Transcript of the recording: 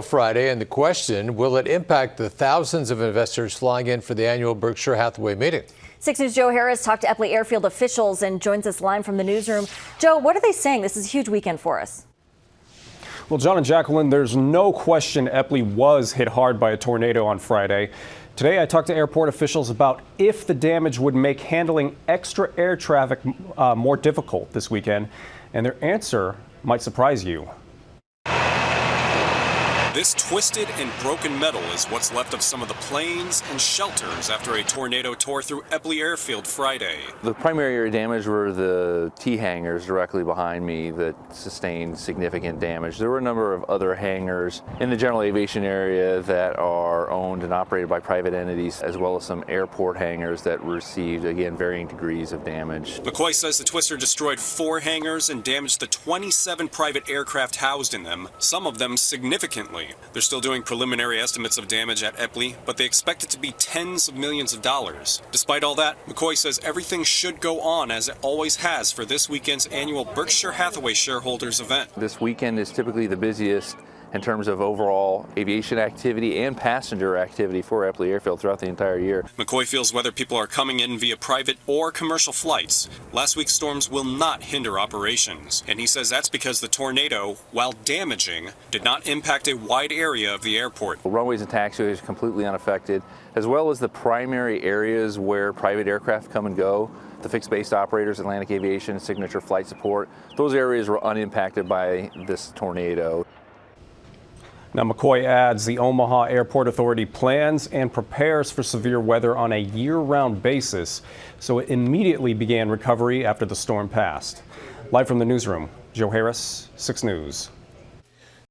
Friday, and the question, will it impact the thousands of investors flying in for the annual Berkshire-Hathaway meeting? 6 News' Joe Harris talked to Eppley Airfield officials and joins us live from the newsroom. Joe, what are they saying? This is a huge weekend for us. Well, John and Jacqueline, there's no question Eppley was hit hard by a tornado on Friday. Today, I talked to airport officials about if the damage would make handling extra air traffic more difficult this weekend, and their answer might surprise you. This twisted and broken metal is what's left of some of the planes and shelters after a tornado tore through Eppley Airfield Friday. The primary area damage were the T hangars directly behind me that sustained significant damage. There were a number of other hangars in the general aviation area that are owned and operated by private entities, as well as some airport hangars that received, again, varying degrees of damage. McCoy says the twister destroyed 4 hangars and damaged the 27 private aircraft housed in them, some of them significantly. They're still doing preliminary estimates of damage at Eppley, but they expect it to be tens of millions of dollars. Despite all that, McCoy says everything should go on as it always has for this weekend's annual Berkshire-Hathaway shareholders event. This weekend is typically the busiest in terms of overall aviation activity and passenger activity for Eppley Airfield throughout the entire year. McCoy feels whether people are coming in via private or commercial flights, last week's storms will not hinder operations. And he says that's because the tornado, while damaging, did not impact a wide area of the airport. Runways and taxiways are completely unaffected, as well as the primary areas where private aircraft come and go. The fixed-base operators, Atlantic Aviation, Signature Flight Support, those areas were unimpacted by this tornado. Now, McCoy adds the Omaha Airport Authority plans and prepares for severe weather on a year-round basis, so it immediately began recovery after the storm passed. Live from the newsroom, Joe Harris, 6 News.